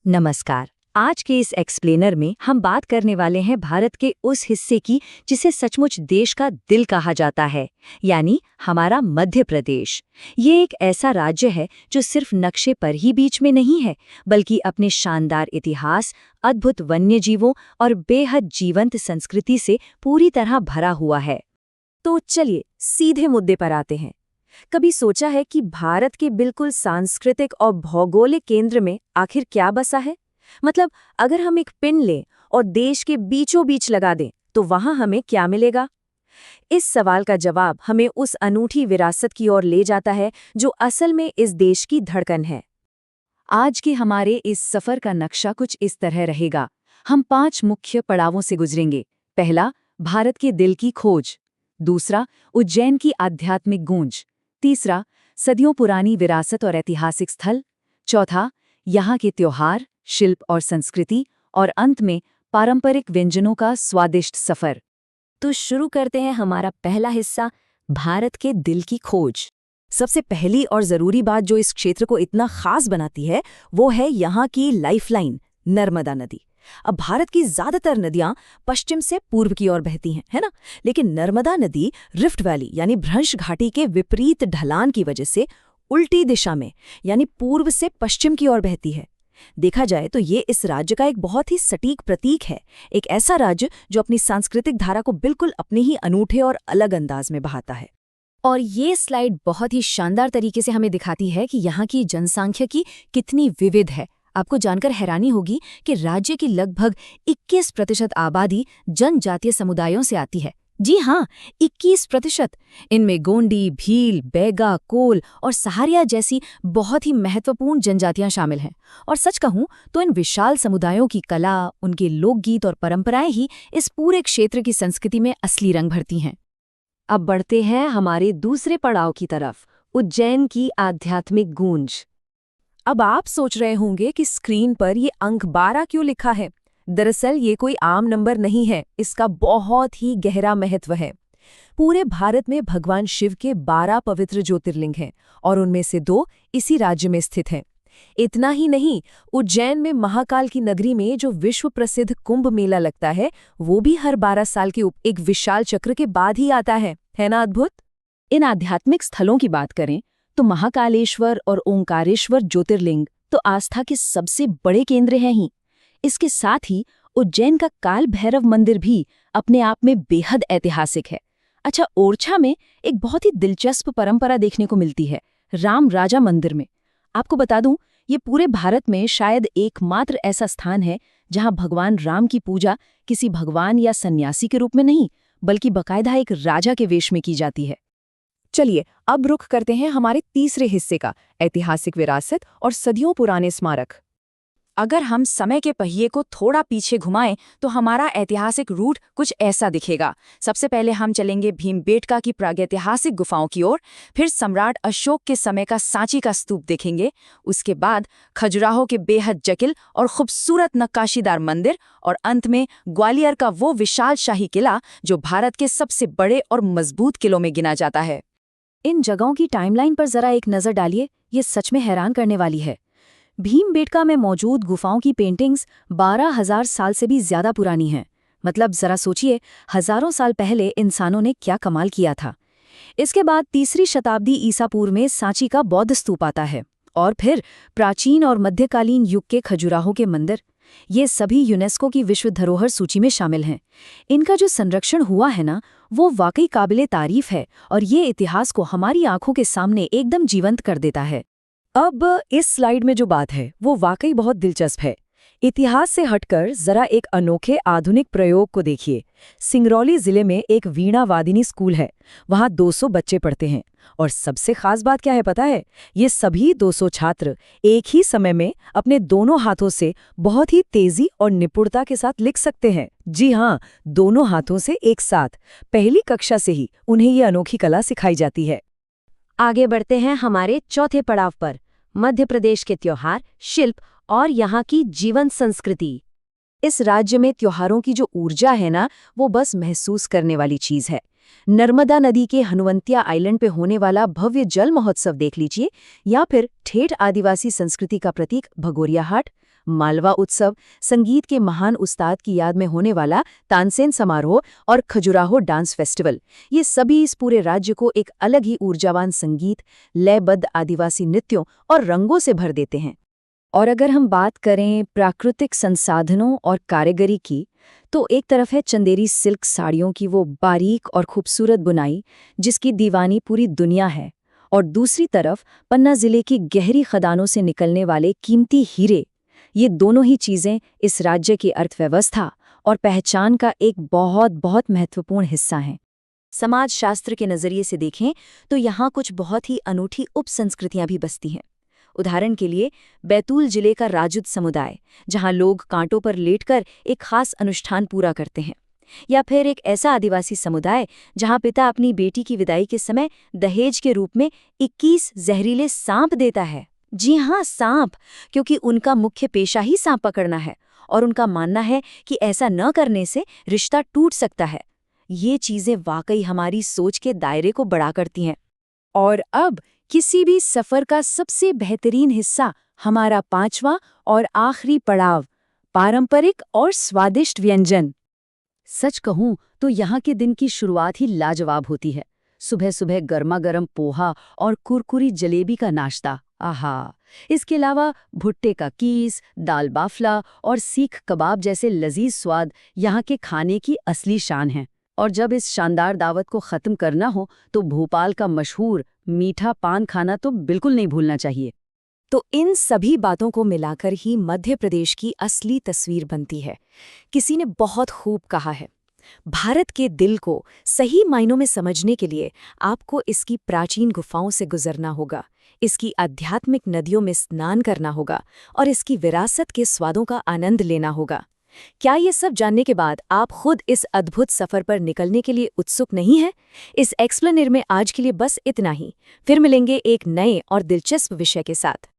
नमस्कार। आज के इस एक्सप्लेनर में हम बात करने वाले हैं भारत के उस हिस्से की जिसे सचमुच देश का दिल कहा जाता है, यानी हमारा मध्य प्रदेश। ये एक ऐसा राज्य है जो सिर्फ नक्शे पर ही बीच में नहीं है, बल्कि अपने शानदार इतिहास, अद्भुत वन्यजीवों और बेहद जीवंत संस्कृति से पूरी तरह भरा हुआ है। तो चलिए सीधे मुद्दे पर आते हैं। कभी सोचा है कि भारत के बिल्कुल सांस्कृतिक और भौगोलिक केंद्र में आखिर क्या बसा है? मतलब अगर हम एक पिन लें और देश के बीचों बीच लगा दें तो वहां हमें क्या मिलेगा? इस सवाल का जवाब हमें उस अनूठी विरासत की ओर ले जाता है जो असल में इस देश की धड़कन है। आज के हमारे इस सफर का नक्शा कुछ इस तरह रहेगा। हम 5 मुख्य पड़ावों से गुजरेंगे। पहला, भारत के दिल की खोज। दूसरा, उज्जैन की आध्यात्मिक गूंज। तीसरा, सदियों पुरानी विरासत और ऐतिहासिक स्थल। चौथा, यहाँ के त्योहार, शिल्प और संस्कृति। और अंत में पारंपरिक व्यंजनों का स्वादिष्ट सफर। तो शुरू करते हैं हमारा पहला हिस्सा, भारत के दिल की खोज। सबसे पहली और जरूरी बात जो इस क्षेत्र को इतना खास बनाती है वो है यहाँ की लाइफलाइन, नर्मदा नदी। अब भारत की ज्यादातर नदियां पश्चिम से पूर्व की ओर बहती हैं, है ना? लेकिन नर्मदा नदी रिफ्ट वैली यानी भ्रंश घाटी के विपरीत ढलान की वजह से उल्टी दिशा में यानी पूर्व से पश्चिम की ओर बहती है। देखा जाए तो ये इस राज्य का एक बहुत ही सटीक प्रतीक है, एक ऐसा राज्य जो अपनी सांस्कृतिक धारा को बिल्कुल अपने ही अनूठे और अलग अंदाज में बहाता है। और ये स्लाइड बहुत ही शानदार तरीके से हमें दिखाती है कि यहाँ की जनसांख्यिकी कितनी विविध है। आपको जानकर हैरानी होगी कि राज्य की लगभग 21% आबादी जनजातीय समुदायों से आती है। जी हाँ, 21%। इनमें गोंडी, भील, बैगा, कोल और सहारिया जैसी बहुत ही महत्वपूर्ण जनजातियां शामिल हैं। और सच कहूं तो इन विशाल समुदायों की कला, उनके लोकगीत और परंपराएं ही इस पूरे क्षेत्र की संस्कृति में असली रंग भरती हैं। अब बढ़ते हैं हमारे दूसरे पड़ाव की तरफ, उज्जैन की आध्यात्मिक गूंज। अब आप सोच रहे होंगे कि स्क्रीन पर ये अंक 12 क्यों लिखा है? दरअसल ये कोई आम नंबर नहीं है, इसका बहुत ही गहरा महत्व है। पूरे भारत में भगवान शिव के 12 पवित्र ज्योतिर्लिंग हैं और उनमें से 2 इसी राज्य में स्थित हैं। इतना ही नहीं, उज्जैन में महाकाल की नगरी में जो विश्व प्रसिद्ध कुंभ मेला लगता है वो भी हर 12 साल के एक विशाल चक्र के बाद ही आता है ना अद्भुत? इन आध्यात्मिक स्थलों की बात करें तो महाकालेश्वर और ओंकारेश्वर ज्योतिर्लिंग तो आस्था के सबसे बड़े केंद्र हैं ही। इसके साथ ही उज्जैन का काल भैरव मंदिर भी अपने आप में बेहद ऐतिहासिक है। अच्छा, ओरछा में एक बहुत ही दिलचस्प परंपरा देखने को मिलती है, राम राजा मंदिर में। आपको बता दूं, ये पूरे भारत में शायद एकमात्र ऐसा स्थान है जहां भगवान राम की पूजा किसी भगवान या सन्यासी के रूप में नहीं, बल्कि बकायदा एक राजा के वेश में की जाती है। चलिए अब रुख करते हैं हमारे तीसरे हिस्से का, ऐतिहासिक विरासत और सदियों पुराने स्मारक। अगर हम समय के पहिए को थोड़ा पीछे घुमाएं तो हमारा ऐतिहासिक रूट कुछ ऐसा दिखेगा। सबसे पहले हम चलेंगे भीमबेटका की प्रागैतिहासिक गुफाओं की ओर, फिर सम्राट अशोक के समय का सांची का स्तूप देखेंगे। उसके बाद खजुराहो के बेहद जटिल और खूबसूरत नक्काशीदार मंदिर, और अंत में ग्वालियर का वो विशाल शाही किला जो भारत के सबसे बड़े और मजबूत किलों में गिना जाता है। इन जगहों की टाइमलाइन पर जरा एक नज़र डालिए, ये सच में हैरान करने वाली है। भीमबेटका में मौजूद गुफाओं की पेंटिंग्स 12,000 साल से भी ज्यादा पुरानी हैं। मतलब जरा सोचिए, हजारों साल पहले इंसानों ने क्या कमाल किया था। इसके बाद 3री शताब्दी ईसा पूर्व में सांची का बौद्ध स्तूप आता है, और फिर प्राचीन और मध्यकालीन युग के खजुराहो के मंदिर। ये सभी यूनेस्को की विश्व धरोहर सूची में शामिल हैं। इनका जो संरक्षण हुआ है ना, वो वाकई काबिले तारीफ है, और ये इतिहास को हमारी आंखों के सामने एकदम जीवंत कर देता है। अब इस स्लाइड में जो बात है वो वाकई बहुत दिलचस्प है। इतिहास से हटकर जरा एक अनोखे आधुनिक प्रयोग को देखिए। सिंगरौली जिले में एक वीणा वादिनी स्कूल है, वहाँ 200 बच्चे पढ़ते हैं। और सबसे खास बात क्या है पता है? ये सभी 200 छात्र एक ही समय में अपने दोनों हाथों से बहुत ही तेजी और निपुणता के साथ लिख सकते हैं। जी हाँ, दोनों हाथों से एक साथ। पहली कक्षा से ही उन्हें ये अनोखी कला सिखाई जाती है। आगे बढ़ते हैं हमारे चौथे पड़ाव पर, मध्य प्रदेश के त्योहार, शिल्प और यहाँ की जीवन संस्कृति। इस राज्य में त्योहारों की जो ऊर्जा है ना, वो बस महसूस करने वाली चीज है। नर्मदा नदी के हनुवंतिया आइलैंड पे होने वाला भव्य जल महोत्सव देख लीजिए, या फिर ठेठ आदिवासी संस्कृति का प्रतीक भगोरिया हाट, मालवा उत्सव, संगीत के महान उस्ताद की याद में होने वाला तानसेन समारोह और खजुराहो डांस फेस्टिवल, ये सभी इस पूरे राज्य को एक अलग ही ऊर्जावान संगीत, लयबद्ध आदिवासी नृत्यों और रंगों से भर देते हैं। और अगर हम बात करें प्राकृतिक संसाधनों और कारीगरी की, तो एक तरफ है चंदेरी सिल्क साड़ियों की वो बारीक और खूबसूरत बुनाई, जिसकी दीवानी पूरी दुनिया है, और दूसरी तरफ पन्ना जिले की गहरी खदानों से निकलने वाले कीमती हीरे। ये दोनों ही चीज़ें इस राज्य की अर्थव्यवस्था और पहचान का एक बहुत बहुत महत्वपूर्ण हिस्सा हैं। समाजशास्त्र के नज़रिए से देखें तो यहाँ कुछ बहुत ही अनूठी उपसंस्कृतियाँ भी बसती हैं। उदाहरण के लिए बैतूल जिले का राजुद समुदाय, जहाँ लोग कांटों पर लेटकर एक खास अनुष्ठान पूरा करते हैं, या फिर एक ऐसा आदिवासी समुदाय जहाँ पिता अपनी बेटी की विदाई के समय दहेज के रूप में 21 जहरीले सांप देता है। जी हाँ, सांप, क्योंकि उनका मुख्य पेशा ही सांप पकड़ना है और उनका मानना है कि ऐसा न करने से रिश्ता टूट सकता है। ये चीज़ें वाकई हमारी सोच के दायरे को बड़ा करती हैं। और अब किसी भी सफ़र का सबसे बेहतरीन हिस्सा, हमारा पांचवा और आखिरी पड़ाव, पारंपरिक और स्वादिष्ट व्यंजन। सच कहूं तो यहाँ के दिन की शुरुआत ही लाजवाब होती है। सुबह सुबह गर्मा गर्म पोहा और कुरकुरी जलेबी का नाश्ता, आहा। इसके अलावा भुट्टे का कीस, दाल बाफला और सीख कबाब जैसे लजीज स्वाद यहाँ के खाने की असली शान हैं। और जब इस शानदार दावत को ख़त्म करना हो तो भोपाल का मशहूर मीठा पान खाना तो बिल्कुल नहीं भूलना चाहिए। तो इन सभी बातों को मिलाकर ही मध्य प्रदेश की असली तस्वीर बनती है। किसी ने बहुत खूब कहा है, भारत के दिल को सही मायनों में समझने के लिए आपको इसकी प्राचीन गुफाओं से गुजरना होगा, इसकी आध्यात्मिक नदियों में स्नान करना होगा और इसकी विरासत के स्वादों का आनंद लेना होगा। क्या ये सब जानने के बाद आप खुद इस अद्भुत सफर पर निकलने के लिए उत्सुक नहीं हैं? इस एक्सप्लेनर में आज के लिए बस इतना ही। फिर मिलेंगे एक नए और दिलचस्प विषय के साथ।